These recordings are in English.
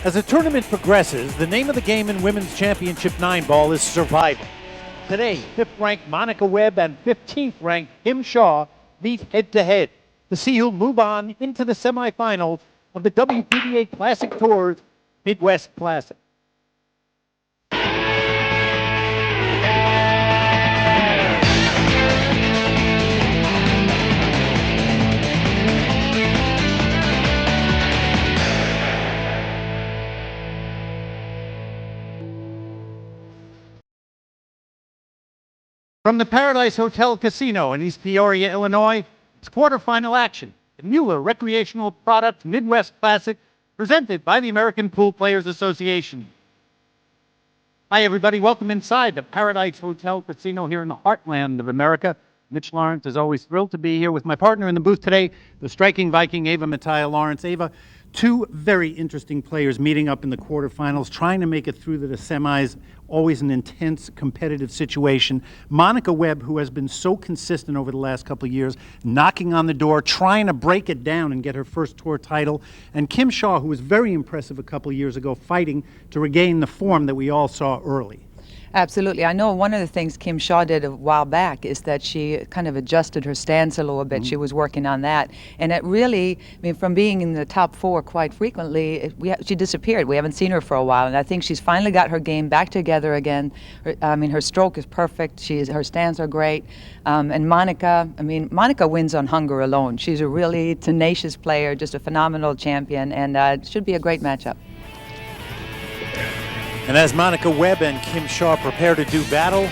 As the tournament progresses, the name of the game in Women's Championship 9-ball is survival. Today, 5th-ranked Monica Webb and 15th-ranked Kim Shaw meet head-to-head to see who'll move on into the semifinals of the WPBA Classic Qtr's Midwest Classic. From the Paradise Hotel Casino in East Peoria, Illinois, it's quarterfinal action. The Mueller Recreational Products Midwest Classic, presented by the American Pool Players Association. Hi, everybody. Welcome inside the Paradise Hotel Casino here in the heartland of America. Mitch Lawrence is always thrilled to be here with my partner in the booth today, the striking Viking Ava Mattia Lawrence. Ava, two very interesting players meeting up in the quarterfinals, trying to make it through to the semis. Always an intense, competitive situation. Monica Webb, who has been so consistent over the last couple of years, knocking on the door, trying to break it down and get her first tour title. And Kim Shaw, who was very impressive a couple of years ago, fighting to regain the form that we all saw early. Absolutely. I know one of the things Kim Shaw did a while back is that she kind of adjusted her stance a little bit. She was working on that. And it really, I mean, from being in the top four quite frequently, she disappeared. We haven't seen her for a while. And I think she's finally got her game back together again. Her stroke is perfect. Her stands are great. And Monica wins on hunger alone. She's a really tenacious player, just a phenomenal champion, and it should be a great matchup. And as Monica Webb and Kim Shaw prepare to do battle,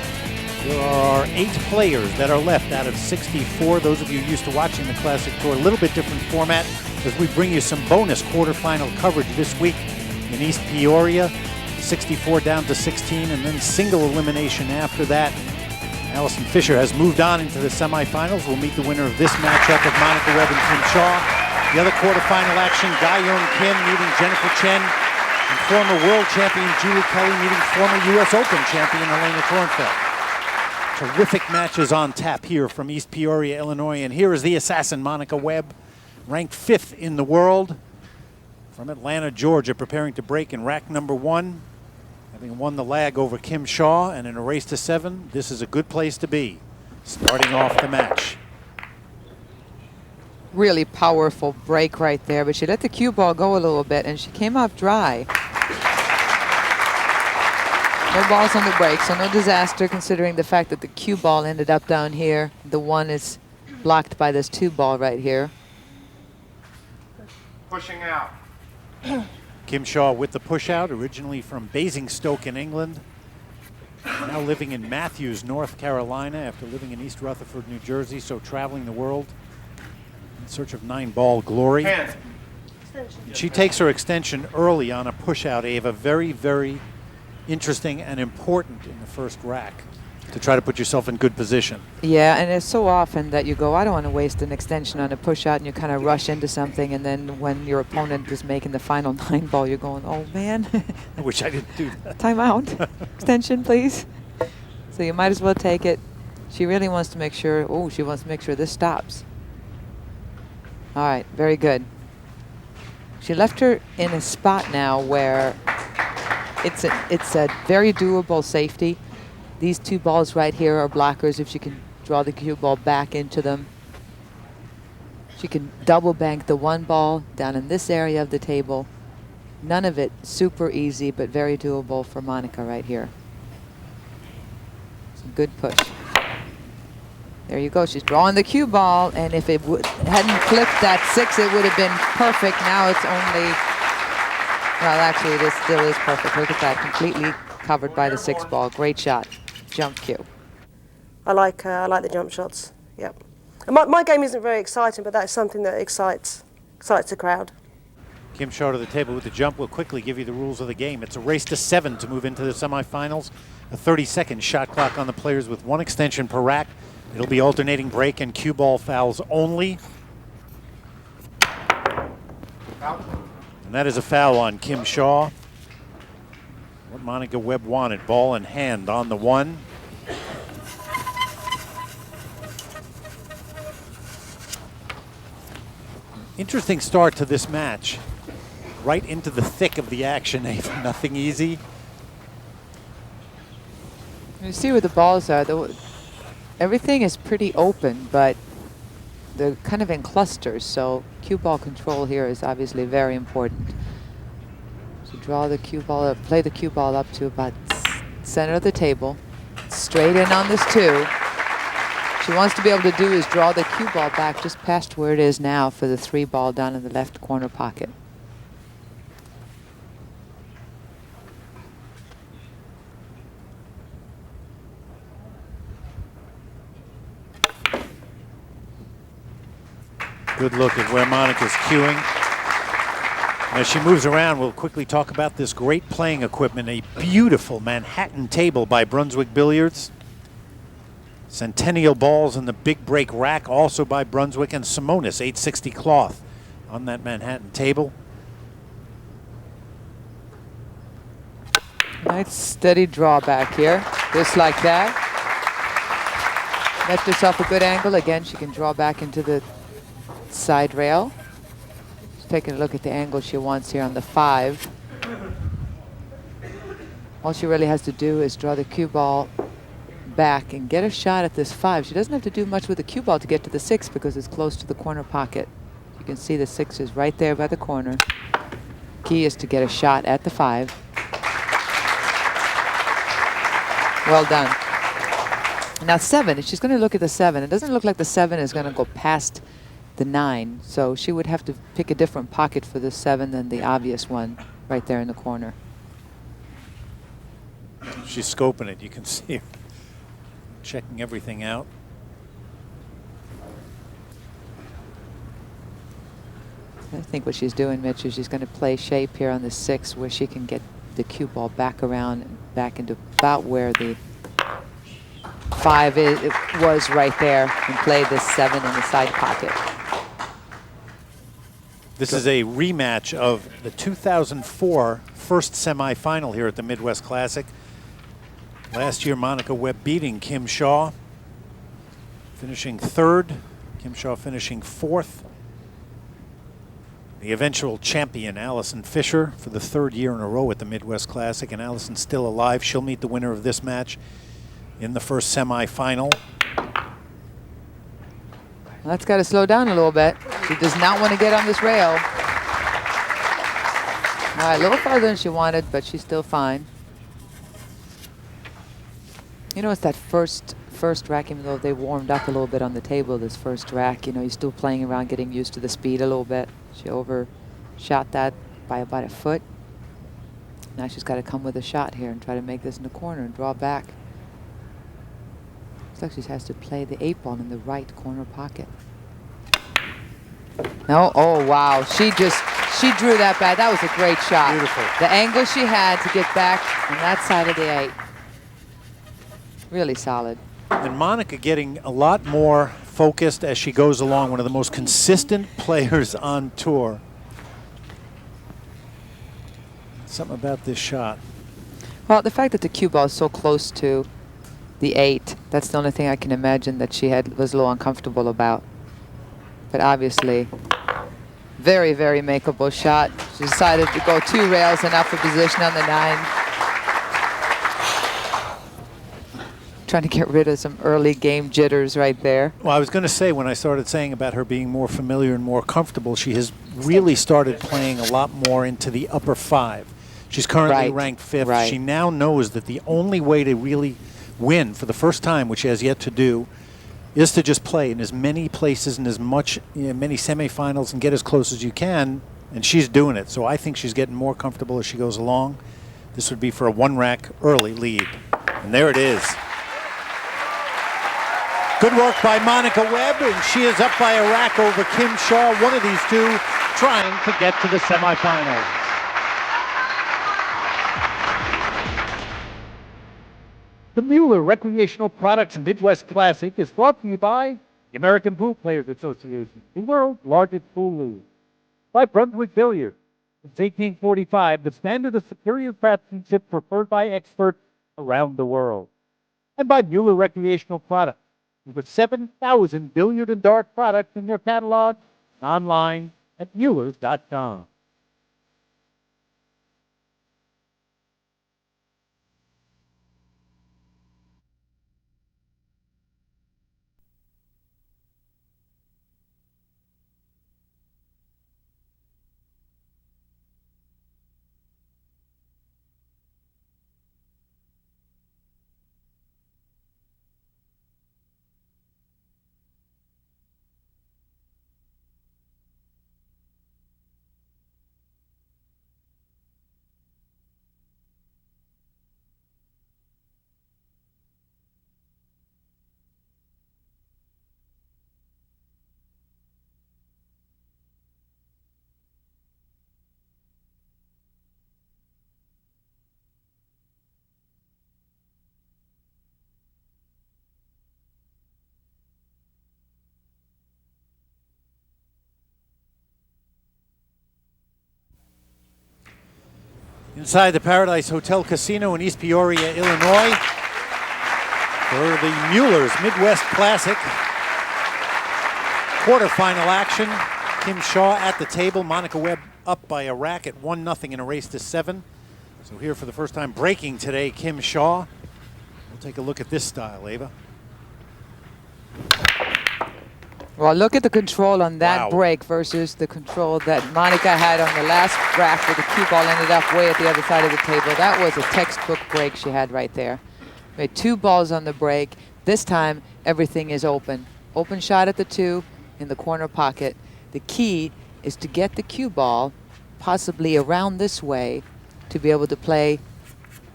there are 8 players that are left out of 64. Those of you used to watching the Classic Tour, a little bit different format as we bring you some bonus quarterfinal coverage this week in East Peoria. 64 down to 16 and then single elimination after that. Allison Fisher has moved on into the semifinals. We'll meet the winner of this matchup of Monica Webb and Kim Shaw. The other quarterfinal action, Ga-Yeon Kim meeting Jennifer Chen. And former world champion Julie Kelly meeting former U.S. Open champion Helena Thornfeld. Terrific matches on tap here from East Peoria, Illinois. And here is the assassin, Monica Webb, ranked 5th in the world. From Atlanta, Georgia, preparing to break in rack number 1. Having won the lag over Kim Shaw and in a race to 7, this is a good place to be, starting off the match. Really powerful break right there, but she let the cue ball go a little bit and she came up dry. No balls on the break, so no disaster considering the fact that the cue ball ended up down here. The 1 is blocked by this 2 ball right here. Pushing out. Kim Shaw with the push out, originally from Basingstoke in England. Now living in Matthews, North Carolina, after living in East Rutherford, New Jersey, so traveling the world in search of 9-ball glory. She takes her extension early on a push out, Ava. Very, very interesting and important in the first rack to try to put yourself in good position. Yeah, and it's so often that you go, I don't want to waste an extension on a push out, and you kind of rush into something, and then when your opponent is making the final 9-ball, you're going, oh man. I wish I didn't do that. Time out. Extension, please. So you might as well take it. She really wants to make sure, she wants to make sure this stops. All right, very good. She left her in a spot now where it's a very doable safety. These 2 balls right here are blockers if she can draw the cue ball back into them. She can double bank the 1 ball down in this area of the table. None of it super easy, but very doable for Monica right here. It's a good push. There you go. She's drawing the cue ball, and if it hadn't clipped that 6, it would have been perfect. Now it's only, well, actually, it still is perfect. Look at that, completely covered by the 6 ball. Great shot. Jump cue. I like the jump shots. Yep. And my game isn't very exciting, but that's something that excites the crowd. Kim Shaw to the table with the jump. We'll quickly give you the rules of the game. It's a race to 7 to move into the semifinals. A 30-second shot clock on the players with 1 extension per rack. It'll be alternating break and cue ball fouls only. And that is a foul on Kim Shaw. What Monica Webb wanted, ball in hand on the 1. Interesting start to this match. right into the thick of the action, Ava. Nothing easy. You see where the balls are. Everything is pretty open, but they're kind of in clusters, so cue ball control here is obviously very important. So draw the cue ball up, play the cue ball up to about center of the table, straight in on this 2. What she wants to be able to do is draw the cue ball back just past where it is now for the 3 ball down in the left corner pocket. Good look at where Monica's cueing. As she moves around, we'll quickly talk about this great playing equipment, a beautiful Manhattan table by Brunswick Billiards. Centennial balls in the big break rack, also by Brunswick, and Simonis 860 cloth on that Manhattan table. Nice steady drawback here, just like that. Left herself a good angle. Again, she can draw back into the side rail. Just taking a look at the angle she wants here on the 5. All she really has to do is draw the cue ball back and get a shot at this 5. She doesn't have to do much with the cue ball to get to the 6 because it's close to the corner pocket. You can see the 6 is right there by the corner. Key is to get a shot at the 5. Well done. Now 7, she's going to look at the 7. It doesn't look like the 7 is going to go past the 9, so she would have to pick a different pocket for the 7 than the obvious one right there in the corner. She's scoping it. You can see her checking everything out. I think what she's doing, Mitch, is she's going to play shape here on the 6 where she can get the cue ball back around and back into about where the 5 it was right there, and play the 7 in the side pocket. This is a rematch of the 2004 first semifinal here at the Midwest Classic. Last year, Monica Webb beating Kim Shaw, finishing 3rd. Kim Shaw finishing 4th. The eventual champion, Allison Fisher, for the 3rd year in a row at the Midwest Classic, and Allison's still alive. She'll meet the winner of this match in the first semifinal. Well, that's got to slow down a little bit. She does not want to get on this rail. All right, a little farther than she wanted, but she's still fine. You know, it's that first rack, even though they warmed up a little bit on the table, this first rack, you know, you're still playing around, getting used to the speed a little bit. She overshot that by about a foot. Now she's got to come with a shot here and try to make this in the corner and draw back. Looks like she has to play the 8 ball in the right corner pocket. No, oh wow, she drew that back. That was a great shot. Beautiful. The angle she had to get back on that side of the 8. Really solid. And Monica getting a lot more focused as she goes along, one of the most consistent players on tour. Something about this shot. Well, the fact that the cue ball is so close to the 8, that's the only thing I can imagine that she was a little uncomfortable about. But obviously, very, very makeable shot. She decided to go 2 rails and up for position on the 9. Trying to get rid of some early game jitters right there. Well, I was going to say, when I started saying about her being more familiar and more comfortable, she has really started playing a lot more into the upper 5. She's currently ranked 5th. Right. She now knows that the only way to really win for the first time, which she has yet to do, is to just play in as many places and as much, many semifinals and get as close as you can, and she's doing it. So I think she's getting more comfortable as she goes along. This would be for a 1-rack early lead. And there it is. Good work by Monica Webb, and she is up by a rack over Kim Shaw, one of these two trying to get to the semifinals. The Mueller Recreational Products Midwest Classic is brought to you by the American Pool Players Association, the world's largest pool league. By Brunswick Billiards. Since 1845, the standard of superior craftsmanship preferred by experts around the world. And by Mueller Recreational Products. Over 7,000 billiard and dart products in their catalog, online at Muellers.com. Inside the Paradise Hotel Casino in East Peoria, Illinois, for the Mueller's Midwest Classic quarterfinal action. Kim Shaw at the table. Monica Webb up by a rack at 1-0 in a race to 7. So here for the first time breaking today, Kim Shaw. We'll take a look at this style, Ava. Well, look at the control on that Wow. break versus the control that Monica had on the last rack where the cue ball ended up way at the other side of the table. That was a textbook break she had right there. We had 2 balls on the break. This time, everything is open. Open shot at the 2 in the corner pocket. The key is to get the cue ball possibly around this way to be able to play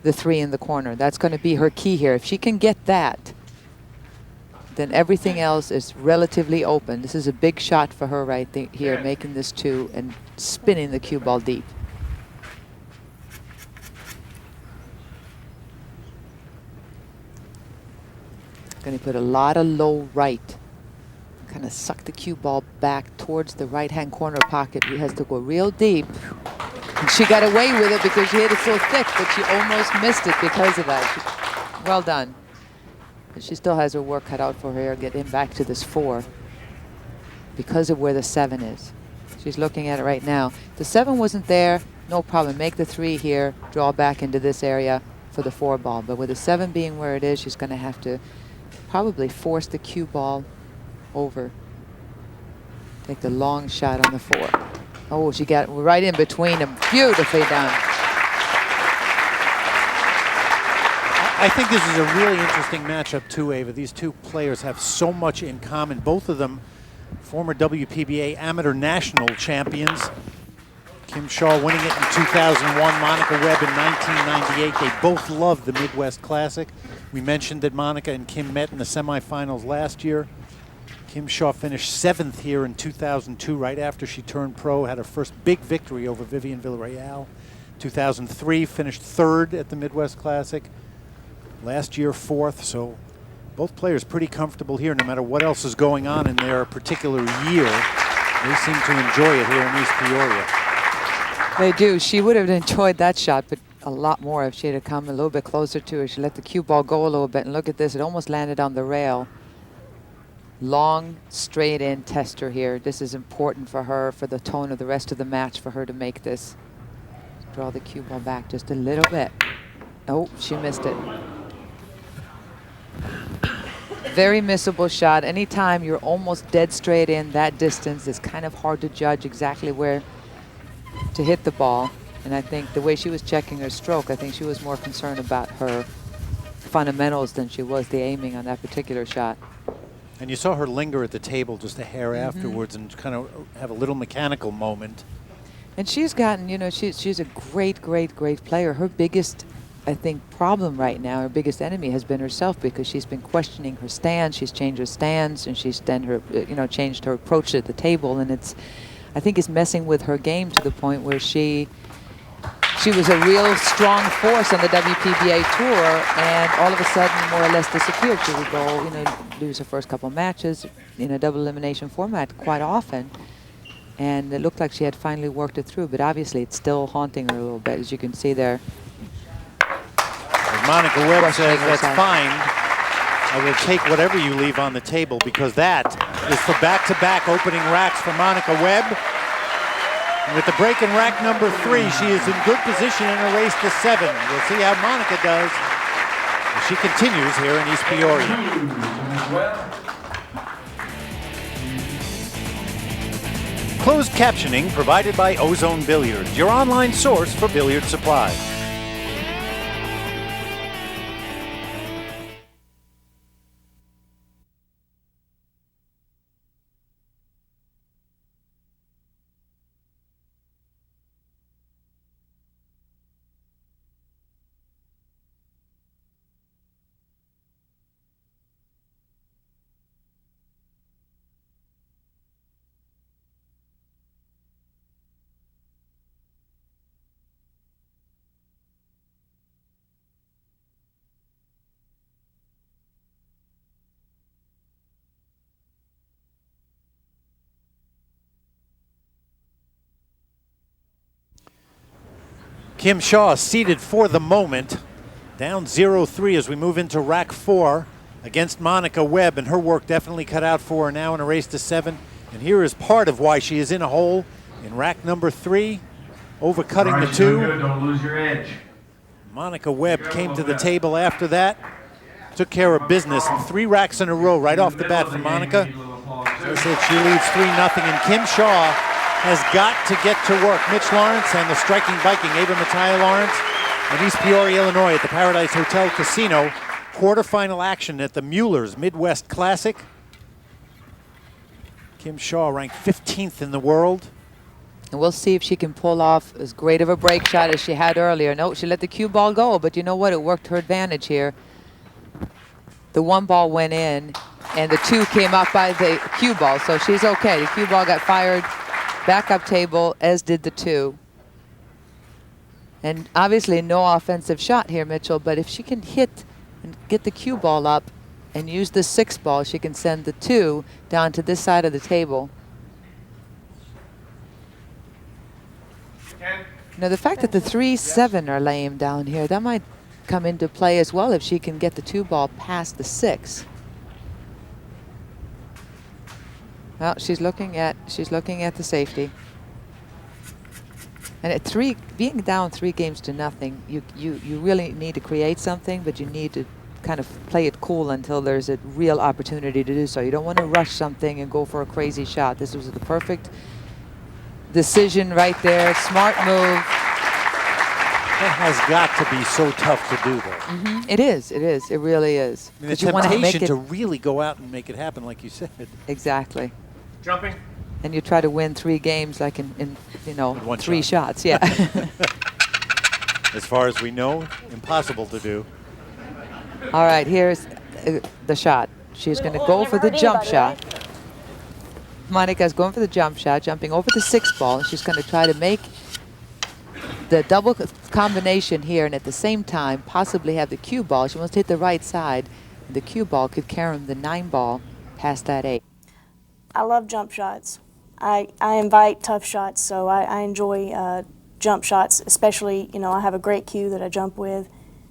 the 3 in the corner. That's going to be her key here. If she can get that, then everything else is relatively open. This is a big shot for her right here, making this 2 and spinning the cue ball deep. Going to put a lot of low right. Kind of suck the cue ball back towards the right-hand corner pocket. He has to go real deep. And she got away with it because she hit it so thick, but she almost missed it because of that. Well done. But she still has her work cut out for her, getting back to this 4 because of where the 7 is. She's looking at it right now. The 7 wasn't there, no problem. Make the 3 here, draw back into this area for the 4 ball. But with the 7 being where it is, she's going to have to probably force the cue ball over. Take the long shot on the 4. Oh, she got right in between them. Beautifully done. I think this is a really interesting matchup too, Ava. These two players have so much in common. Both of them former WPBA amateur national champions. Kim Shaw winning it in 2001, Monica Webb in 1998. They both love the Midwest Classic. We mentioned that Monica and Kim met in the semifinals last year. Kim Shaw finished 7th here in 2002, right after she turned pro, had her first big victory over Vivian Villarreal. 2003, finished 3rd at the Midwest Classic. Last year, 4th, so both players pretty comfortable here, no matter what else is going on in their particular year. They seem to enjoy it here in East Peoria. They do. She would have enjoyed that shot, but a lot more if she had come a little bit closer to her. She let the cue ball go a little bit, and look at this. It almost landed on the rail. Long, straight-in tester here. This is important for her, for the tone of the rest of the match, for her to make this. Draw the cue ball back just a little bit. Oh, she missed it. Very missable shot. Anytime you're almost dead straight in that distance, it's kind of hard to judge exactly where to hit the ball. And I think the way she was checking her stroke, I think she was more concerned about her fundamentals than she was the aiming on that particular shot. And you saw her linger at the table just a hair afterwards and kind of have a little mechanical moment. And she's gotten, you know, she's a great, great, great player. Her biggest, I think, problem right now, her biggest enemy has been herself, because she's been questioning her stance. She's changed her stance, and she's then her, changed her approach at the table, and I think it's messing with her game to the point where she was a real strong force on the WPBA tour, and all of a sudden more or less disappeared. She would go, lose her first couple matches in a double elimination format quite often. And it looked like she had finally worked it through, but obviously it's still haunting her a little bit, as you can see there. As Monica Webb says, that's fine. I will take whatever you leave on the table, because that is for back-to-back opening racks for Monica Webb. And with the break in rack number 3, she is in good position in a race to 7. We'll see how Monica does as she continues here in East Peoria. Closed captioning provided by Ozone Billiards, your online source for billiard supplies. Kim Shaw seated for the moment, down 0-3 as we move into rack 4 against Monica Webb, and her work definitely cut out for her now in a race to 7. And here is part of why she is in a hole in rack number 3, overcutting the 2. Good. Don't lose your edge. Monica Webb came to the table after that, took care of business, and 3 racks in a row right off the bat for Monica. As I said, she leads 3-0, and Kim Shaw has got to get to work. Mitch Lawrence and the striking Viking, Ava Mattia Lawrence, in East Peoria, Illinois at the Paradise Hotel Casino. Quarterfinal action at the Mueller's Midwest Classic. Kim Shaw ranked 15th in the world. And we'll see if she can pull off as great of a break shot as she had earlier. No, she let the cue ball go, but you know what? It worked to her advantage here. The 1 ball went in, and the 2 came up by the cue ball, so she's okay. The cue ball got fired back up table, as did the 2. And obviously no offensive shot here, Mitchell, but if she can hit and get the cue ball up and use the 6 ball, she can send the 2 down to this side of the table. Now the fact that the 3-7 are lame down here, that might come into play as well if she can get the 2 ball past the 6. Well, she's looking at the safety. And at being down 3 games to nothing, you really need to create something, but you need to kind of play it cool until there's a real opportunity to do so. You don't want to rush something and go for a crazy shot. This was the perfect decision right there. Smart move. That has got to be so tough to do, though. Mm-hmm. It is. It really is. I mean, the you want to make temptation it to really go out and make it happen, like you said. Exactly. Jumping. And you try to win 3 games like in you know, 3 shot. shots. Yeah. As far as we know, impossible to do. All right, here's the shot. She's going to go for the jump shot. Monica's going for the jump shot, jumping over the 6 ball. She's going to try to make the double combination here, and at the same time possibly have the cue ball. She wants to hit the right side. The cue ball could carry the 9 ball past that 8. I love jump shots. I invite tough shots, so I enjoy jump shots, especially, you know, I have a great cue that I jump with.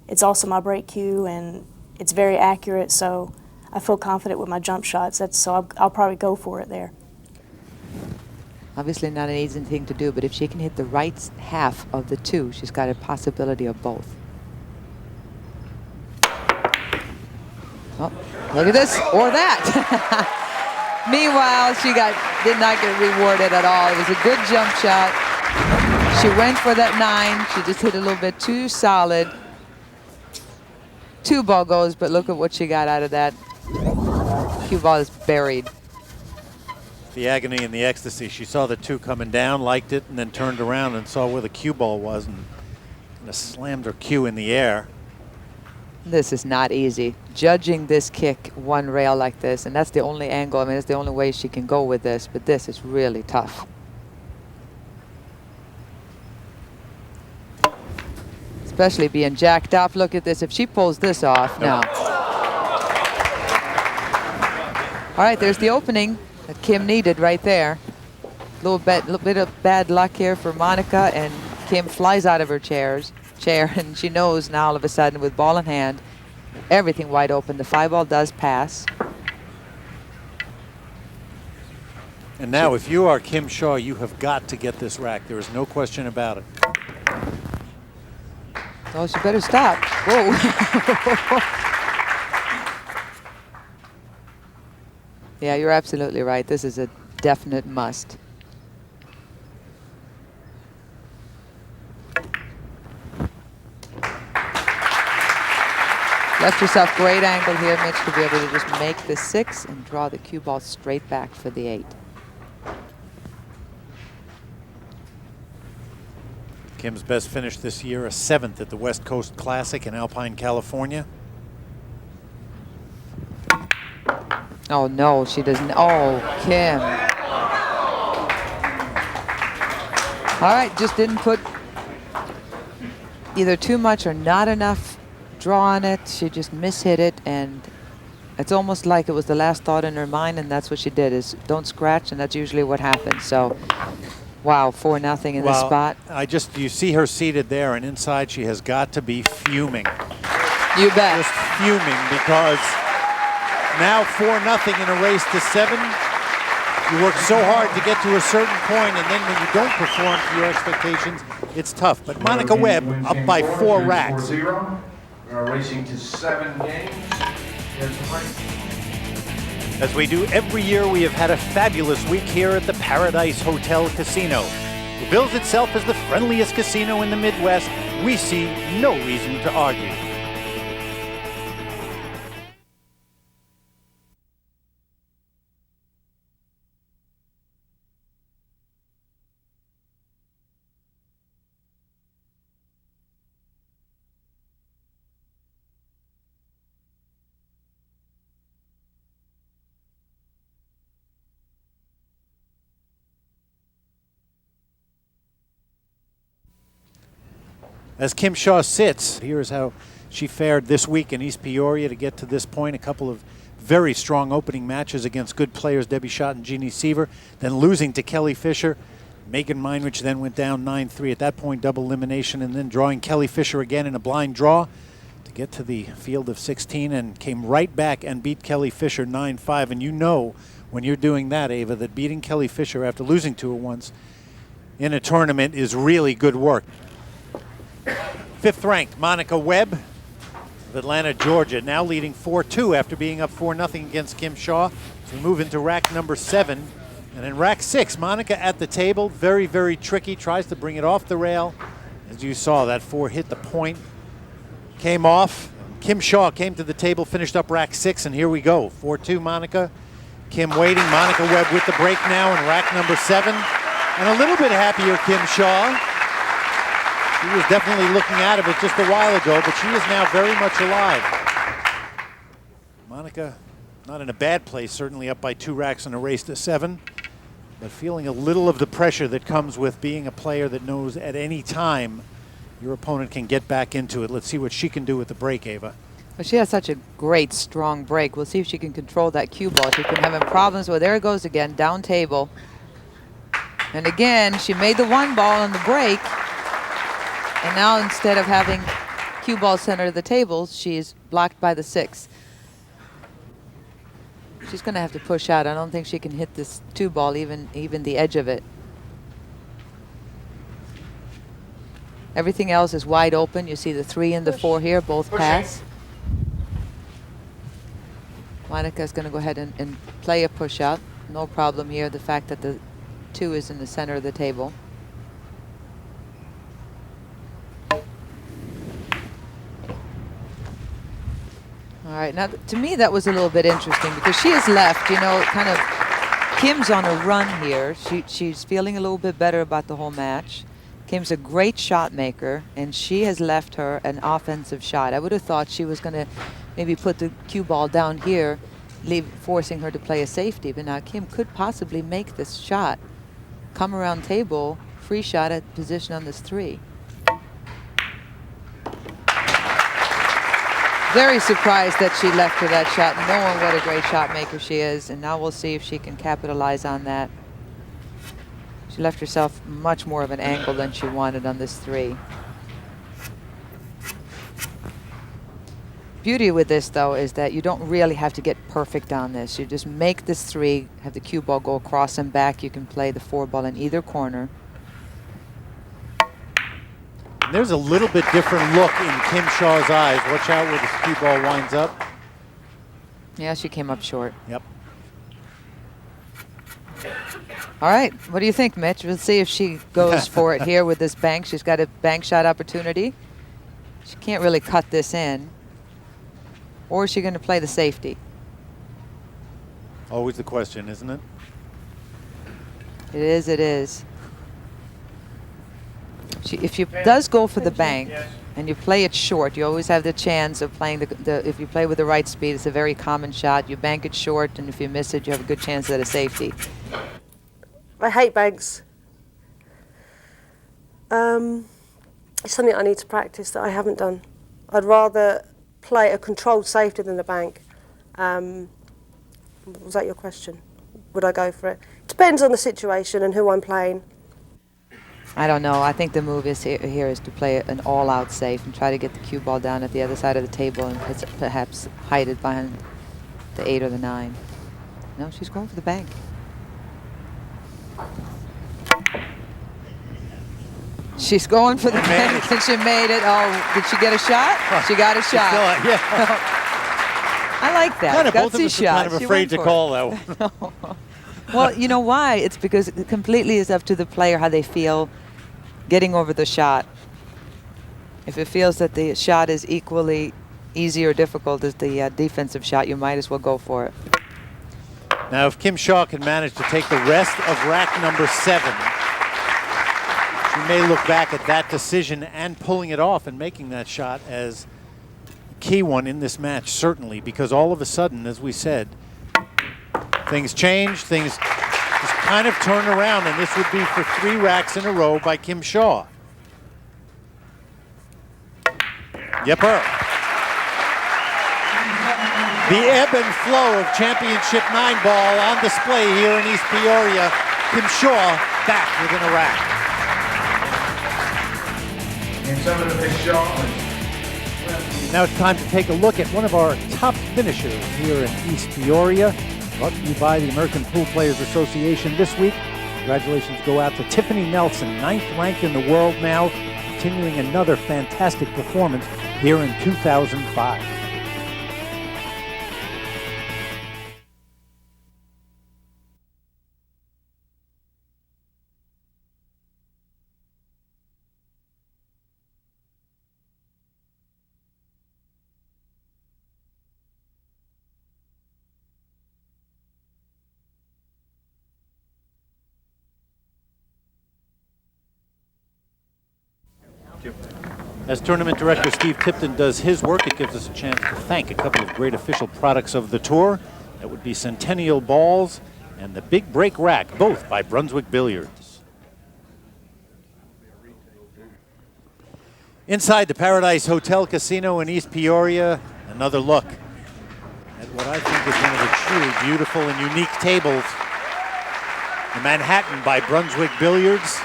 It's also my break cue, and it's very accurate, so I feel confident with my jump shots. So I'll probably go for it there. Obviously not an easy thing to do, but if she can hit the right half of the 2, she's got a possibility of both. Oh, look at this, or that. Meanwhile, she did not get rewarded at all. It was a good jump shot. She went for that 9. She just hit a little bit too solid. 2 ball goes, but look at what she got out of that. Cue ball is buried. The agony and the ecstasy. She saw the 2 coming down, liked it, and then turned around and saw where the cue ball was and kind of slammed her cue in the air. This is not easy. Judging this kick 1 rail like this, and that's the only angle, I mean, it's the only way she can go with this, but this is really tough. Especially being jacked up. Look at this. If she pulls this off, no. All right, there's the opening that Kim needed right there. A little bit of bad luck here for Monica, and Kim flies out of her chair, and she knows now all of a sudden with ball in hand, everything wide open. The 5 ball does pass. And now if you are Kim Shaw, you have got to get this rack. There is no question about it. Oh, she better stop. Whoa. Yeah, you're absolutely right. This is a definite must. Left yourself great angle here, Mitch, to be able to just make the 6 and draw the cue ball straight back for the 8. Kim's best finish this year, a 7th at the West Coast Classic in Alpine, California. Oh, no, she doesn't. Oh, Kim. All right, just didn't put either too much or not enough draw on it. She just mishit it, and it's almost like it was the last thought in her mind, and that's what she did, is don't scratch, and that's usually what happens. So Wow, 4-0 in this spot. You see her seated there, and inside she has got to be fuming. You bet. Just fuming, because now 4-0 in a race to 7. You work so hard to get to a certain point, and then when you don't perform to your expectations, it's tough. But Monica Webb up by 4 racks. We are racing to 7 games. As we do every year, we have had a fabulous week here at the Paradise Hotel Casino. It bills itself as the friendliest casino in the Midwest. We see no reason to argue. As Kim Shaw sits, here's how she fared this week in East Peoria to get to this point. A couple of very strong opening matches against good players, Debbie Schott and Jeannie Seaver, then losing to Kelly Fisher. Megan Meinrich then went down 9-3. At that point, double elimination, and then drawing Kelly Fisher again in a blind draw to get to the field of 16, and came right back and beat Kelly Fisher 9-5. And you know when you're doing that, Ava, that beating Kelly Fisher after losing to her once in a tournament is really good work. 5th ranked Monica Webb of Atlanta, Georgia, now leading 4-2 after being up 4-0 against Kim Shaw. So we move into rack number 7. And in rack 6, Monica at the table, very, very tricky, tries to bring it off the rail. As you saw, that 4 hit the point, came off. Kim Shaw came to the table, finished up rack 6, and here we go. 4-2 Monica. Kim waiting, Monica Webb with the break now in rack number 7. And a little bit happier Kim Shaw. She was definitely looking out of it just a while ago, but she is now very much alive. Monica, not in a bad place, certainly up by 2 racks in a race to 7, but feeling a little of the pressure that comes with being a player that knows at any time your opponent can get back into it. Let's see what she can do with the break, Ava. Well, she has such a great, strong break. We'll see if she can control that cue ball. She's been having problems with, there it goes again, down table. And again, she made the 1 ball on the break. And now instead of having cue ball center of the table, she's blocked by the 6. She's going to have to push out. I don't think she can hit this 2 ball, even the edge of it. Everything else is wide open. You see the 3 and the 4 here, both pass. Monica's going to go ahead and play a push out. No problem here. The fact that the 2 is in the center of the table. All right, now to me that was a little bit interesting because she has left, you know, kind of, Kim's on a run here. She's feeling a little bit better about the whole match. Kim's a great shot maker, and she has left her an offensive shot. I would have thought she was going to maybe put the cue ball down here, forcing her to play a safety, but now Kim could possibly make this shot. Come around table, free shot at position on this 3. Very surprised that she left her that shot, knowing what a great shot maker she is. And now we'll see if she can capitalize on that. She left herself much more of an angle than she wanted on this 3. Beauty with this, though, is that you don't really have to get perfect on this. You just make this 3, have the cue ball go across and back. You can play the 4 ball in either corner. There's a little bit different look in Kim Shaw's eyes. Watch out where the cue ball winds up. Yeah, she came up short. Yep. All right, what do you think, Mitch? We'll see if she goes for it here with this bank. She's got a bank shot opportunity. She can't really cut this in. Or is she going to play the safety? Always the question, isn't it? It is, it is. If she does go for the bank and you play it short, you always have the chance of playing if you play with the right speed, it's a very common shot. You bank it short, and if you miss it, you have a good chance at a safety. I hate banks. It's something I need to practice that I haven't done. I'd rather play a controlled safety than a bank. Was that your question? Would I go for it? Depends on the situation and who I'm playing. I don't know. I think the move is here is to play an all-out safe and try to get the cue ball down at the other side of the table and perhaps hide it behind the 8 or the 9. No, she's going for the bank. She's going for the bank, and she made it. Oh, did she get a shot? She got a shot. Yeah. I like that. Kind of both of Gutsy us are shot. kind of She afraid went to for call it. that one. Well, you know why? It's because it completely is up to the player how they feel getting over the shot. If it feels that the shot is equally easy or difficult as the defensive shot, you might as well go for it. Now, if Kim Shaw can manage to take the rest of rack number 7, she may look back at that decision and pulling it off and making that shot as a key one in this match, certainly, because all of a sudden, as we said, things change, things just kind of turn around, and this would be for 3 racks in a row by Kim Shaw. Yepper. The ebb and flow of Championship 9 ball on display here in East Peoria. Kim Shaw back within a rack. And 7 of Miss Shaw. Now it's time to take a look at one of our top finishers here in East Peoria. Brought to you by the American Pool Players Association this week. Congratulations go out to Tiffany Nelson, 9th ranked in the world now, continuing another fantastic performance here in 2005. As tournament director Steve Tipton does his work, it gives us a chance to thank a couple of great official products of the tour. That would be Centennial Balls and the Big Break Rack, both by Brunswick Billiards. Inside the Paradise Hotel Casino in East Peoria, another look at what I think is one of the truly beautiful and unique tables. The Manhattan by Brunswick Billiards.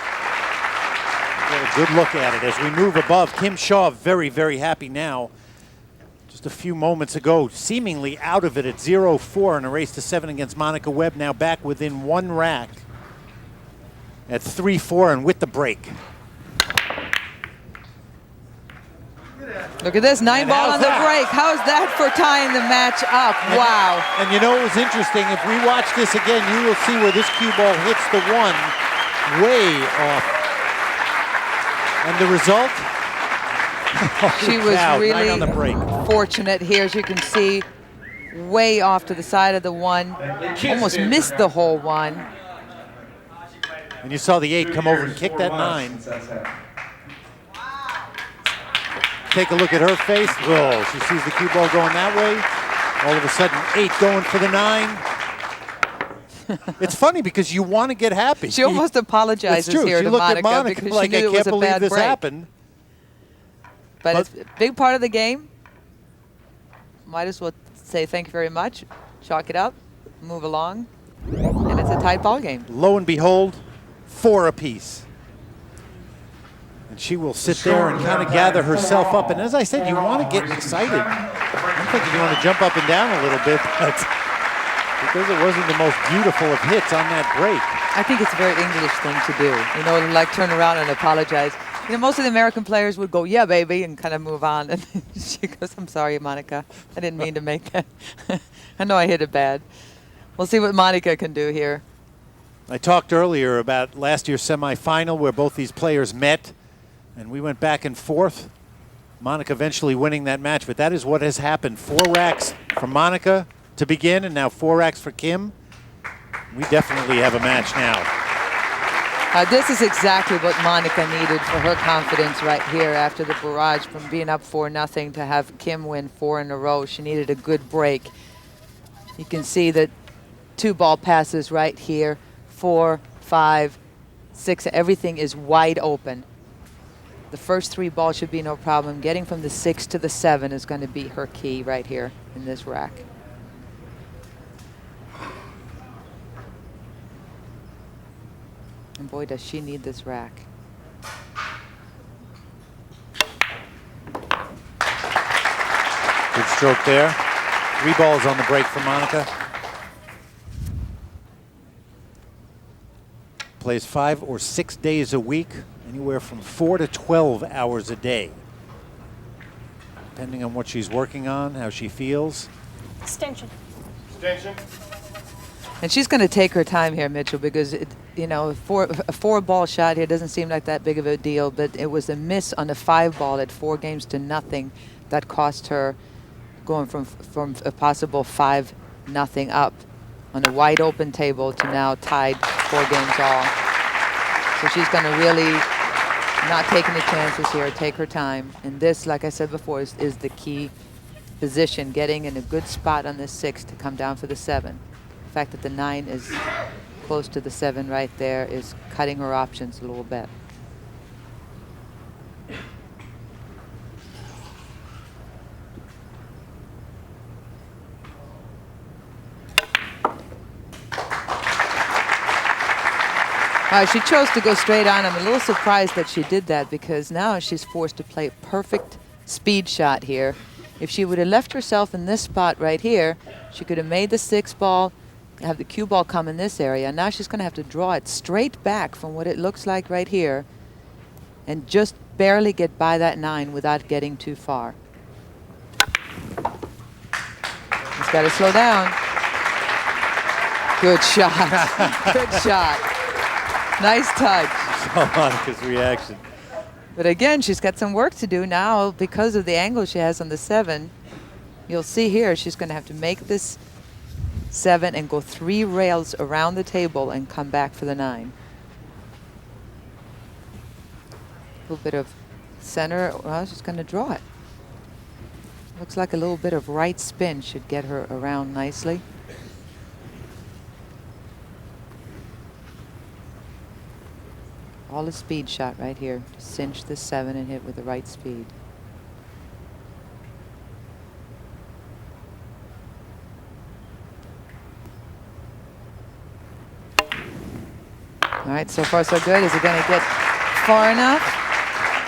Get a good look at it as we move above. Kim Shaw very, very happy now. Just a few moments ago, seemingly out of it at 0-4 in a race to 7 against Monica Webb. Now back within 1 rack at 3-4 and with the break. Look at this, 9 ball on the break. How's that for tying the match up? Wow. And you know it was interesting. If we watch this again, you will see where this cue ball hits the 1 way off. And the result? She was really on the break. fortunate here, as you can see, way off to the side of the 1. Almost missed the whole 1. And you saw the 8 come over and kick that 9. Take a look at her face. Whoa, she sees the cue ball going that way. All of a sudden, 8 going for the 9. It's funny because you want to get happy. She almost apologizes here she to looked at Monica because like, she knew it was a bad this break. happened. But it's a big part of the game. Might as well say thank you very much, chalk it up, move along, and it's a tight ball game. Lo and behold, 4 apiece. And she will sit there and kind of gather herself up. And as I said, you want to get excited. I'm thinking you want to jump up and down a little bit, but because it wasn't the most beautiful of hits on that break. I think it's a very English thing to do. You know, like turn around and apologize. You know, most of the American players would go, yeah, baby, and kind of move on. And she goes, I'm sorry, Monica. I didn't mean to make that. I know I hit it bad. We'll see what Monica can do here. I talked earlier about last year's semifinal where both these players met, and we went back and forth. Monica eventually winning that match, but that is what has happened. 4 racks for Monica to begin, and now 4 racks for Kim. We definitely have a match now. This is exactly what Monica needed for her confidence right here after the barrage from being up 4-0 to have Kim win 4 in a row. She needed a good break. You can see that 2 ball passes right here, 4, 5, 6, everything is wide open. The first 3 balls should be no problem. Getting from the 6 to the 7 is going to be her key right here in this rack. And boy, does she need this rack. stroke there. 3 balls on the break for Monica. Plays 5 or 6 days a week, anywhere from 4 to 12 hours a day, depending on what she's working on, how she feels. Extension. Extension. And she's going to take her time here, Mitchell, because you know, a 4-ball shot here doesn't seem like that big of a deal, but it was a miss on the 5-ball at 4 games to nothing that cost her going from a possible 5-0 up on a wide open table to now tied 4 games all. So she's going to really not take any chances here, take her time. And this, like I said before, is the key position, getting in a good spot on this 6 to come down for the 7. The fact that the 9 is close to the 7 right there is cutting her options a little bit. She chose to go straight on. I'm a little surprised that she did that, because now she's forced to play a perfect speed shot here. If she would have left herself in this spot right here, she could have made the 6-ball, have the cue ball come in this area. Now she's going to have to draw it straight back from what it looks like right here and just barely get by that 9 without getting too far. She's got to slow down. Good shot. Good shot. Nice touch. So Monica's reaction. But again, she's got some work to do now because of the angle she has on the 7. You'll see here she's going to have to make this 7 and go 3 rails around the table and come back for the 9. A little bit of center. Well, she's going to draw it. Looks like a little bit of right spin should get her around nicely. All a speed shot right here to cinch the 7 and hit with the right speed. All right, so far so good. Is it going to get far enough?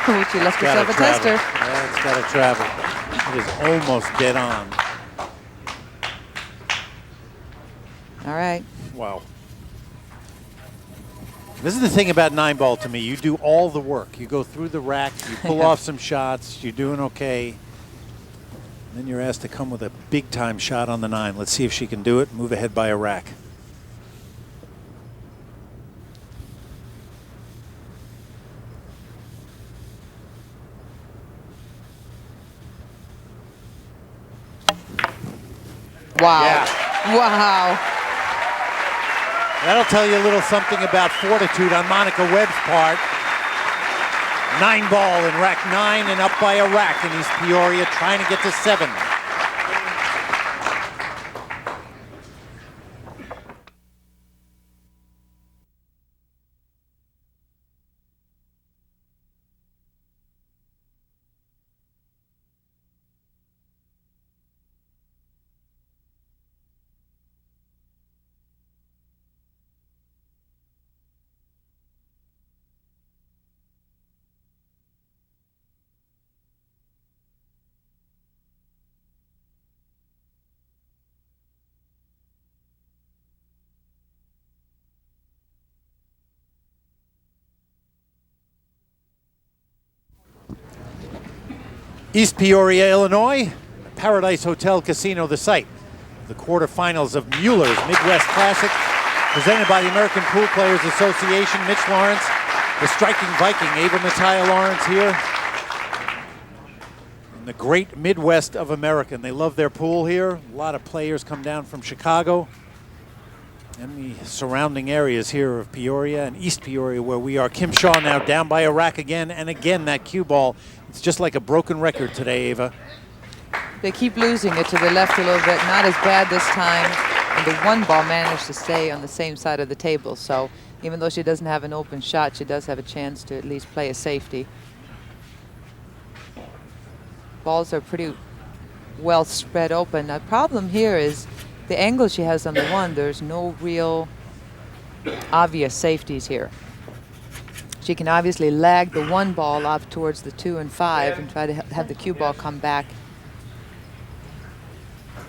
Ooh, she left herself a tester. Yeah, it's got to travel. It is almost dead on. All right. Wow. This is the thing about 9-ball to me. You do all the work. You go through the rack, you pull off some shots, you're doing okay. And then you're asked to come with a big-time shot on the 9. Let's see if she can do it. Move ahead by a rack. Wow. Yeah. Wow. That'll tell you a little something about fortitude on Monica Webb's part. 9-ball in rack 9 and up by a rack in East Peoria, trying to get to 7. East Peoria, Illinois, Paradise Hotel Casino, the site of the quarterfinals of Mueller's Midwest Classic, presented by the American Pool Players Association. Mitch Lawrence, the striking Viking, Ava Mattia Lawrence here. In the great Midwest of America. And they love their pool here. A lot of players come down from Chicago and the surrounding areas here of Peoria and East Peoria, where we are. Kim Shaw now down by a rack again, and again that cue ball. It's just like a broken record today, Ava. They keep losing it to the left a little bit. Not as bad this time. And the 1-ball managed to stay on the same side of the table. So even though she doesn't have an open shot, she does have a chance to at least play a safety. Balls are pretty well spread open. The problem here is the angle she has on the 1. There's no real obvious safeties here. She can obviously lag the 1-ball up towards the 2 and 5 and try to have the cue ball come back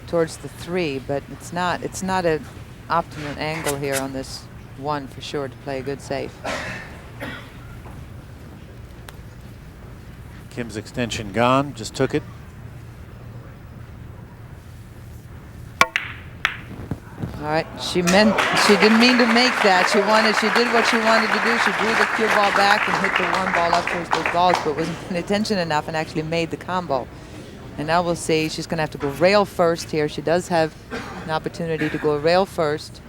towards the 3, but it's not an optimal angle here on this 1 for sure to play a good safe. Kim's extension gone, just took it. All right, she didn't mean to make that. She did what she wanted to do. She drew the cue ball back and hit the 1 ball up towards those balls, but wasn't paying attention enough and actually made the combo. And now we'll see, she's gonna have to go rail first here. She does have an opportunity to go rail first.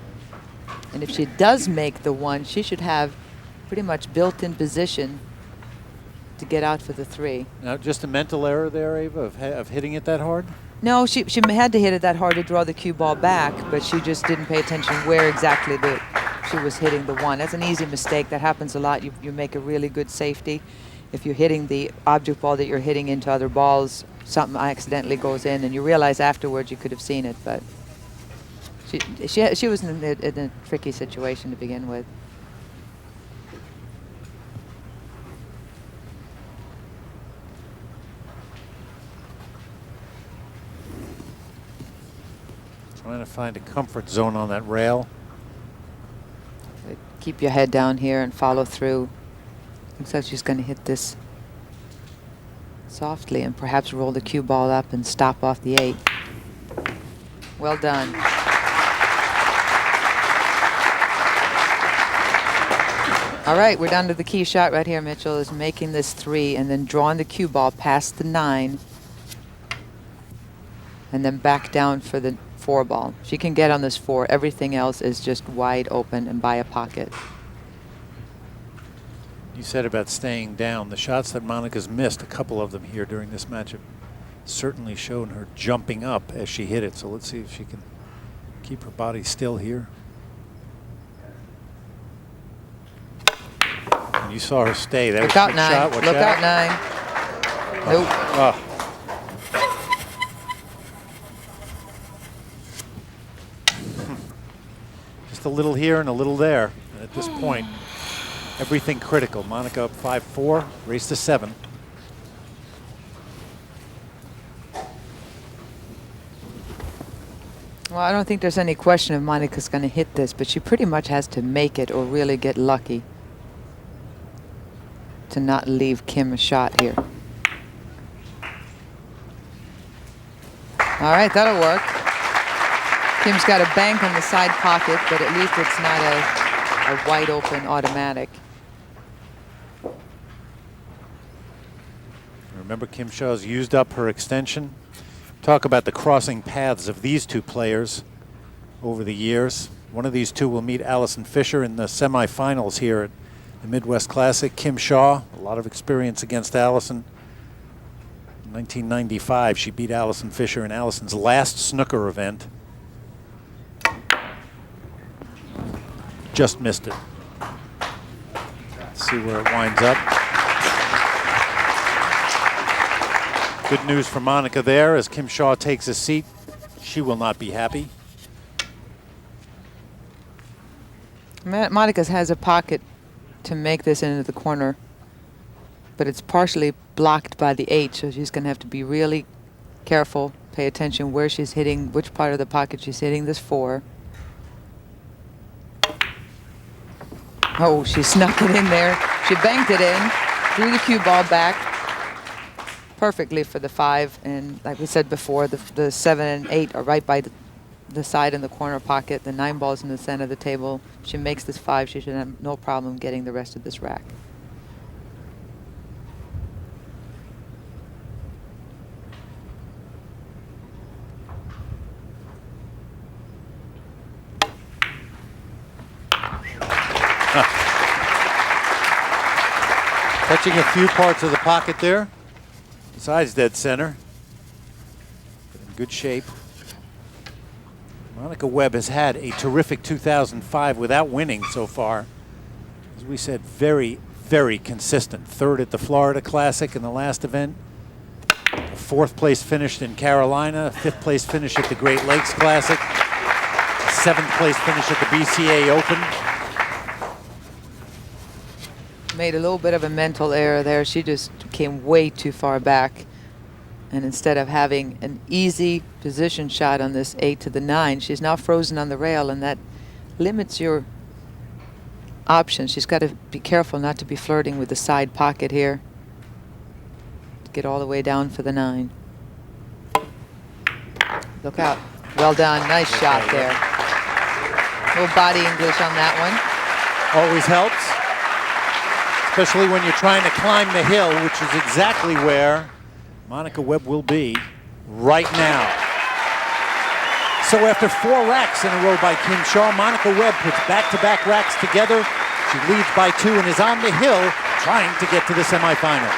And if she does make the 1, she should have pretty much built-in position to get out for the 3. Now, just a mental error there, Ava, of hitting it that hard? No, she had to hit it that hard to draw the cue ball back, but she just didn't pay attention where exactly she was hitting the 1. That's an easy mistake. That happens a lot. You make a really good safety. If you're hitting the object ball that you're hitting into other balls, something accidentally goes in, and you realize afterwards you could have seen it, but she was in a tricky situation to begin with. Trying to find a comfort zone on that rail. Keep your head down here and follow through. Looks like she's going to hit this softly and perhaps roll the cue ball up and stop off the 8. Well done. All right, we're down to the key shot right here, Mitchell, is making this 3 and then drawing the cue ball past the 9 and then back down for the 4 ball. She can get on this 4. Everything else is just wide open and by a pocket. You said about staying down. The shots that Monica's missed, a couple of them here during this match, have certainly shown her jumping up as she hit it. So let's see if she can keep her body still here. And you saw her stay. That Look was a out, good 9. shot. Watch Look out. out, 9. Nope. Oh. Just a little here and a little there. And at this point, everything critical. Monica up 5-4, race to 7. Well, I don't think there's any question if Monica's going to hit this, but she pretty much has to make it or really get lucky to not leave Kim a shot here. All right, that'll work. Kim's got a bank on the side pocket, but at least it's not a wide open automatic. Remember, Kim Shaw's used up her extension. Talk about the crossing paths of these two players over the years. One of these two will meet Allison Fisher in the semifinals here at the Midwest Classic. Kim Shaw, a lot of experience against Allison. In 1995, she beat Allison Fisher in Allison's last snooker event. Just missed it. Let's see where it winds up. Good news for Monica there as Kim Shaw takes a seat. She will not be happy. Monica has a pocket to make this into the corner, but it's partially blocked by the 8, so she's going to have to be really careful, pay attention where she's hitting, which part of the pocket she's hitting this 4. Oh, she snuck it in there. She banked it in, threw the cue ball back perfectly for the 5, and like we said before, the 7 and 8 are right by the side in the corner pocket. The 9 ball's in the center of the table. She makes this 5. She should have no problem getting the rest of this rack. Touching a few parts of the pocket there. Besides dead center. But in good shape. Monica Webb has had a terrific 2005 without winning so far. As we said, very, very consistent. 3rd at the Florida Classic in the last event. A 4th place finish in Carolina. A 5th place finish at the Great Lakes Classic. A 7th place finish at the BCA Open. Made a little bit of a mental error there. She just came way too far back. And instead of having an easy position shot on this 8 to the 9, she's now frozen on the rail, and that limits your options. She's got to be careful not to be flirting with the side pocket here. Get all the way down for the 9. Look out. Well done. Nice shot there. Little body English on that one. Always helps, especially when you're trying to climb the hill, which is exactly where Monica Webb will be right now. So after 4 racks in a row by Kim Shaw, Monica Webb puts back-to-back racks together. She leads by 2 and is on the hill trying to get to the semifinals.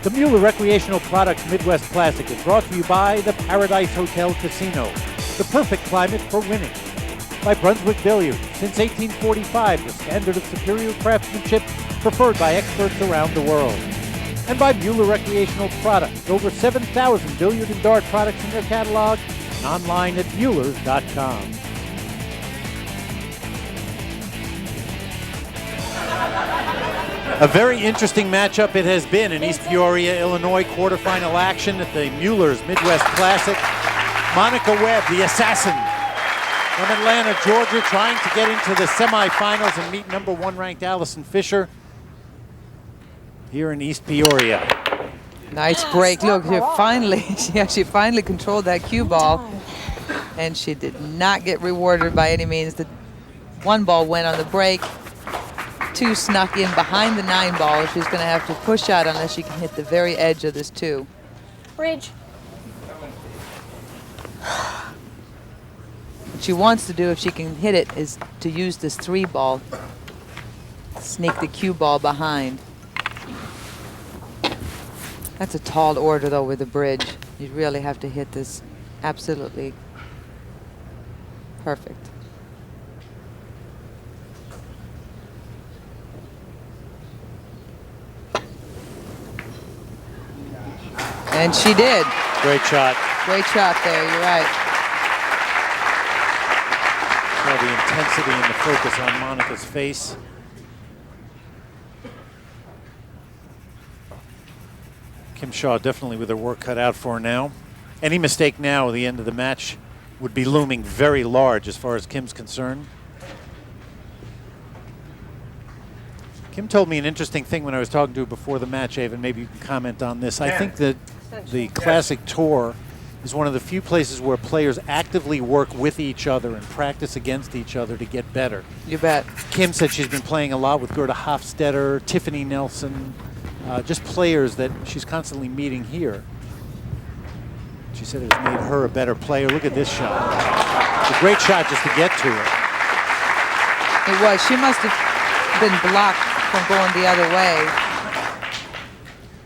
The Mueller Recreational Products Midwest Classic is brought to you by the Paradise Hotel Casino, the perfect climate for winning. By Brunswick Billiards, since 1845, the standard of superior craftsmanship preferred by experts around the world. And by Mueller Recreational Products, over 7,000 billiard and dart products in their catalog, and online at Muellers.com. A very interesting matchup it has been in East Peoria, Illinois, quarterfinal action at the Mueller's Midwest Classic. Monica Webb, the assassin from Atlanta, Georgia, trying to get into the semifinals and meet number 1 ranked Allison Fisher here in East Peoria. Nice break. Look, she finally controlled that cue ball, and she did not get rewarded by any means. The 1 ball went on the break. 2 snuck in behind the 9 ball. She's going to have to push out unless she can hit the very edge of this 2. Bridge. What she wants to do, if she can hit it, is to use this 3 ball. Sneak the cue ball behind. That's a tall order, though, with the bridge. You really have to hit this absolutely perfect. And she did. Great shot. Great shot there, you're right. Saw the intensity and the focus on Monica's face. Kim Shaw definitely with her work cut out for her now. Any mistake now at the end of the match would be looming very large as far as Kim's concerned. Kim told me an interesting thing when I was talking to her before the match, Ava, and maybe you can comment on this. I think that the Classic Tour is one of the few places where players actively work with each other and practice against each other to get better. You bet. Kim said she's been playing a lot with Gerda Hofstetter, Tiffany Nelson, just players that she's constantly meeting here. She said it has made her a better player. Look at this shot. It's a great shot just to get to it. It was. She must have been blocked from going the other way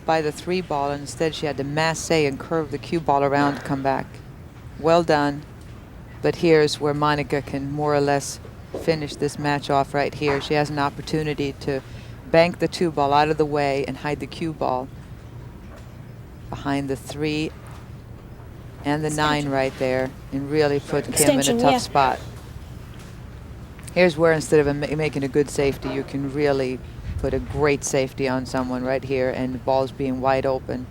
by the 3 ball, and instead she had to masse and curve the cue ball around to come back. Well done. But here's where Monica can more or less finish this match off right here. She has an opportunity to bank the 2 ball out of the way and hide the cue ball behind the 3 and the 9 right there, and really put Kim in a tough spot. Here's where, instead of making a good safety, you can really put a great safety on someone right here, and the ball's being wide open.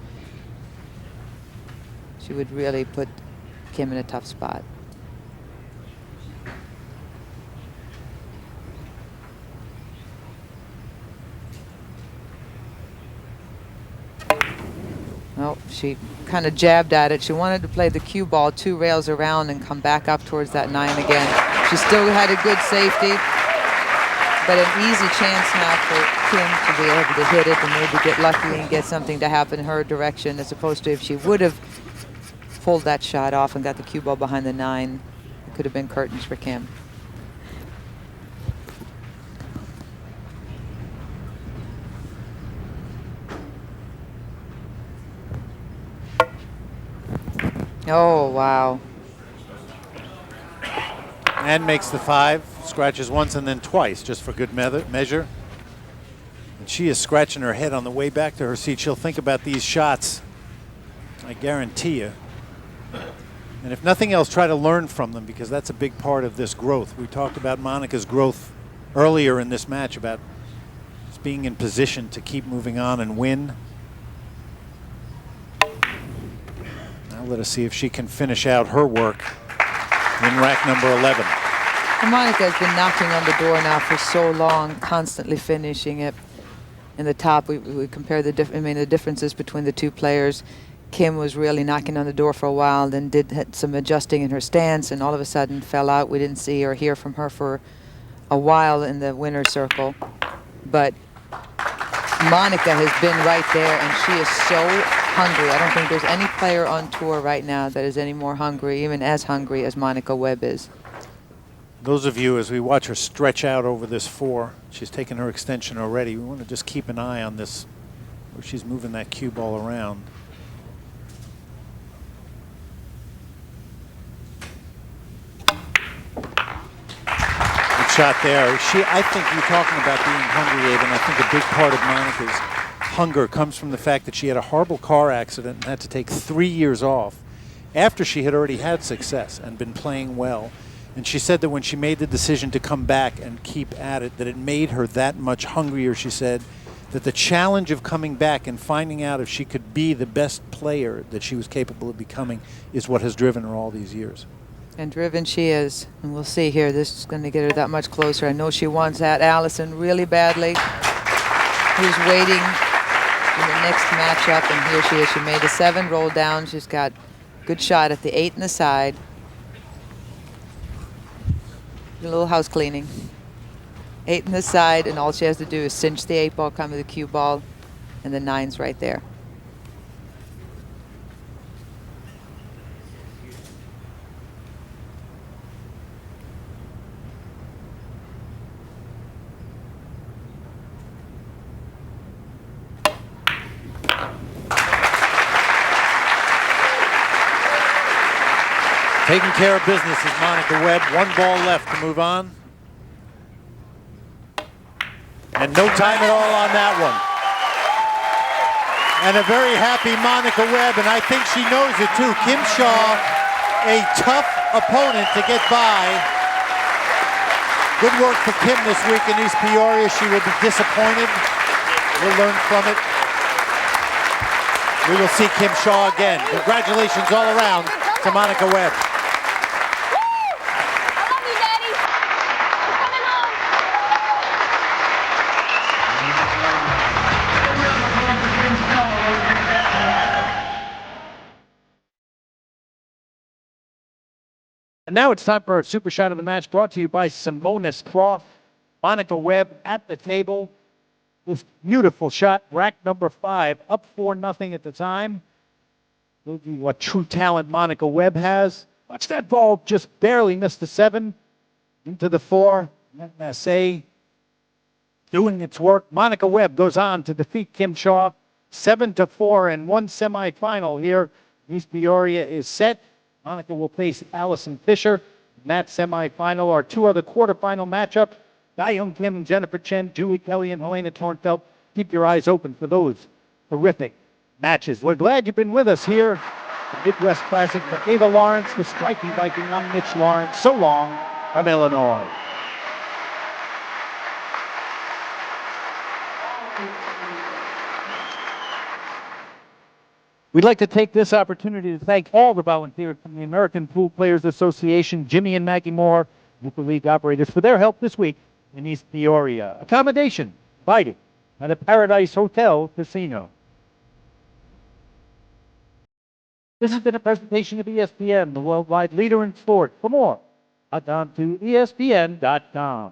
She would really put Kim in a tough spot. Well, she kind of jabbed at it. She wanted to play the cue ball 2 rails around and come back up towards that 9 again. She still had a good safety, but an easy chance now for Kim to be able to hit it and maybe get lucky and get something to happen in her direction, as opposed to if she would have pulled that shot off and got the cue ball behind the 9, it could have been curtains for Kim. Oh, wow. And makes the 5, scratches once and then twice, just for good measure. She is scratching her head on the way back to her seat. She'll think about these shots, I guarantee you. And if nothing else, try to learn from them, because that's a big part of this growth. We talked about Monica's growth earlier in this match, about just being in position to keep moving on and win. Now let us see if she can finish out her work in rack number 11. And Monica has been knocking on the door now for so long, constantly finishing it. In the top, we compare the the differences between the two players. Kim was really knocking on the door for a while, then had some adjusting in her stance, and all of a sudden fell out. We didn't see or hear from her for a while in the winner's circle. But Monica has been right there, and she is so hungry. I don't think there's any player on tour right now that is any more hungry, even as hungry as Monica Webb is. Those of you, as we watch her stretch out over this 4, she's taken her extension already. We want to just keep an eye on this, where she's moving that cue ball around. Good shot there. I think you're talking about being hungry, Abe, and I think a big part of Monica's hunger comes from the fact that she had a horrible car accident and had to take 3 years off after she had already had success and been playing well. And she said that when she made the decision to come back and keep at it, that it made her that much hungrier. She said that the challenge of coming back and finding out if she could be the best player that she was capable of becoming is what has driven her all these years. And driven she is. And we'll see here. This is going to get her that much closer. I know she wants that Allison really badly. Who's waiting in the next matchup. And here she is. She made a 7, roll down. She's got a good shot at the 8 in the side. A little house cleaning. 8 in the side, and all she has to do is cinch the 8 ball, come with the cue ball, and the 9's right there. Taking care of business is Monica Webb. 1 ball left to move on. And no time at all on that one. And a very happy Monica Webb, and I think she knows it too. Kim Shaw, a tough opponent to get by. Good work for Kim this week in East Peoria. She will be disappointed. We'll learn from it. We will see Kim Shaw again. Congratulations all around to Monica Webb. And now it's time for our super shot of the match, brought to you by Simonis Cloth. Monica Webb at the table. This beautiful shot, rack number 5, up 4-0 at the time. We'll see what true talent Monica Webb has. Watch that ball just barely miss the 7 into the 4. Massey doing its work. Monica Webb goes on to defeat Kim Shaw 7-4 in one semifinal here. East Peoria is set. Monica will face Allison Fisher in that semifinal. Our 2 other quarterfinal matchup, Dayung Kim and Jennifer Chen, Julie Kelly and Helena Tornfeld. Keep your eyes open for those terrific matches. We're glad you've been with us here at Midwest Classic. For Ava Lawrence, the striking Viking, I'm Mitch Lawrence. So long from Illinois. We'd like to take this opportunity to thank all the volunteers from the American Pool Players Association, Jimmy and Maggie Moore, Super League operators, for their help this week in East Peoria. Accommodation provided at the Paradise Hotel Casino. This has been a presentation of ESPN, the worldwide leader in sport. For more, log on to ESPN.com.